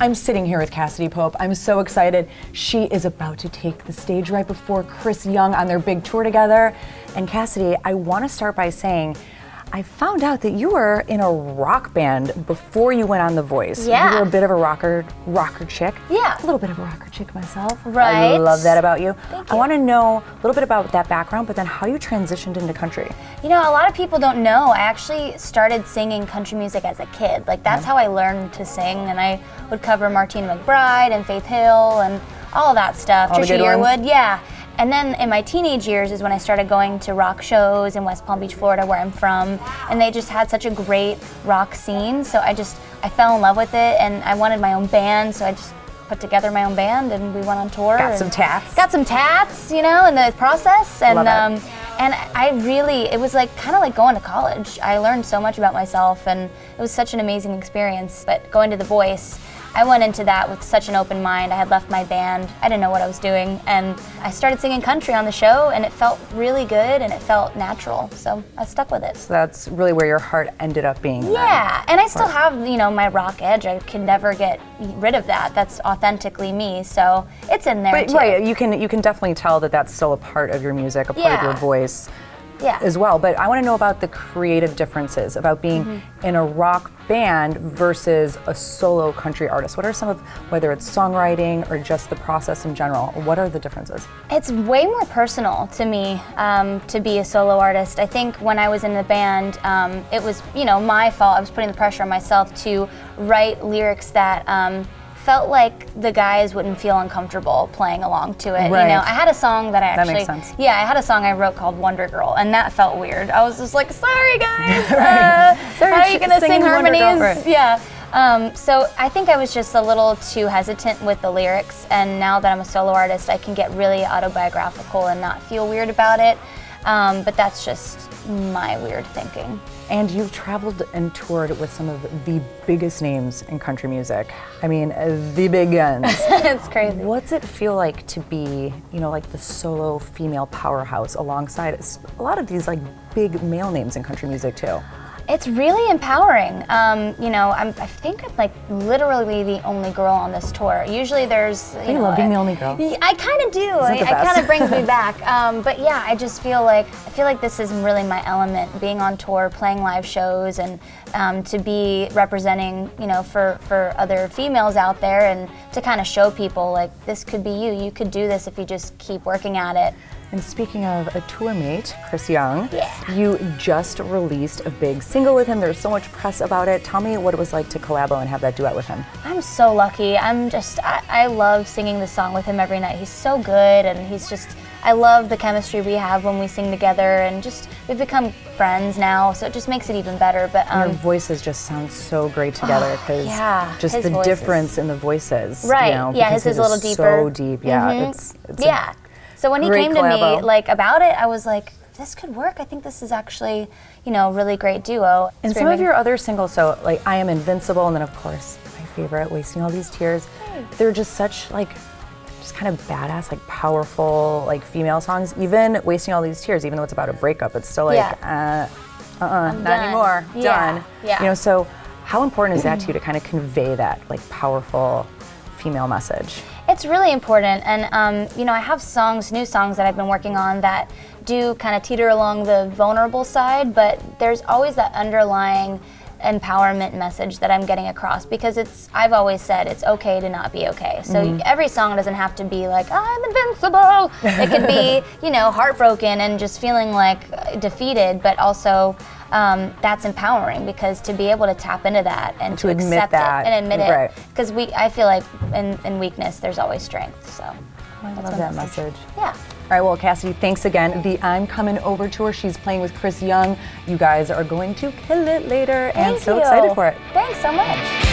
I'm sitting here with Cassadee Pope. I'm so excited. She is about to take the stage right before Chris Young on their big tour together. And Cassadee, I want to start by saying, I found out that you were in a rock band before you went on The Voice. Yeah. You were a bit of a rocker chick. Yeah. A little bit of a rocker chick myself. Right. I love that about you. Thank you. I want to know a little bit about that background, but then how you transitioned into country. You know, a lot of people don't know. I actually started singing country music as a kid. Like, that's how I learned to sing, and I would cover Martina McBride and Faith Hill and all of that stuff. All the Trisha good ones? Yearwood, yeah. And then in my teenage years is when I started going to rock shows in West Palm Beach, Florida, where I'm from, and they just had such a great rock scene. So I fell in love with it, and I wanted my own band, so I just put together my own band, and we went on tour. Got some tats. Got some tats, you know, in the process. And Love it. and it was like kind of like going to college. I learned so much about myself, and it was such an amazing experience. But going to The Voice, I went into that with such an open mind. I had left my band. I didn't know what I was doing. And I started singing country on the show, and it felt really good, and it felt natural. So I stuck with it. So that's really where your heart ended up being. Yeah, and I still have, you know, my rock edge. I can never get rid of that. That's authentically me. So it's in there But too. right, you can definitely tell that that's still a part of your music, a part of your Yeah. voice. Yeah. As well. But I want to know about the creative differences about being in a rock band versus a solo country artist. What are some of, whether it's songwriting or just the process in general, what are the differences? It's way more personal to me to be a solo artist. I think when I was in the band, it was, you know, my fault. I was putting the pressure on myself to write lyrics that felt like the guys wouldn't feel uncomfortable playing along to it. Right. You know, I had a song that I actually, That makes sense. yeah, I had a song I wrote called Wonder Girl, and that felt weird. I was just like, sorry guys, Sorry, how are you gonna singing sing Wonder Girl, harmonies? right. Yeah. So I think I was just a little too hesitant with the lyrics, and now that I'm a solo artist, I can get really autobiographical and not feel weird about it. But that's just my weird thinking. And you've traveled and toured with some of the biggest names in country music. I mean, the big guns. It's crazy. What's it feel like to be, you know, like the solo female powerhouse alongside a lot of these like big male names in country music too? It's really empowering. You know, I think I'm like literally the only girl on this tour. Usually there's, I love being the only girl. I kind of do. Isn't it the It kind best? of brings me back. But yeah, I just feel like this is really my element. Being on tour, playing live shows, and to be representing, you know, for other females out there, and to kind of show people like this could be you. You could do this if you just keep working at it. And speaking of a tour mate, Chris Young, Yeah. you just released a big single with him. There's so much press about it. Tell me what it was like to collabo and have that duet with him. I'm so lucky. I love singing the song with him every night. He's so good, and I love the chemistry we have when we sing together, and we've become friends now, so it just makes it even better. But Your voices just sound so great together because yeah, just his the voice difference in the voices. Right, You know, yeah, because his is it a little deeper. So deep, yeah. It's yeah. So when he great came to collabo. me like about it, I was like, this could work. I think this is actually, you know, a really great duo. And some of your other singles, so like I Am Invincible, and then of course my favorite, Wasting All These Tears. They're just such like, just kind of badass, like powerful, like female songs. Even Wasting All These Tears, even though it's about a breakup, it's still like, not done. anymore, Yeah. done. Yeah. You know, so how important is that to you to kind of convey that like powerful female message? It's really important, and you know, I have new songs that I've been working on that do kind of teeter along the vulnerable side, but there's always that underlying empowerment message that I'm getting across, because I've always said it's okay to not be okay. So every song doesn't have to be like, I'm invincible. It can be, you know, heartbroken and just feeling like defeated, but also that's empowering, because to be able to tap into that and to admit accept that, it and admit right. it, because I feel like in weakness there's always strength. So I that's love my that message. Yeah. All right, well, Cassadee, thanks again. The I'm Coming Over tour, she's playing with Chris Young. You guys are going to kill it later, and Thank so you. excited for it. Thanks so much.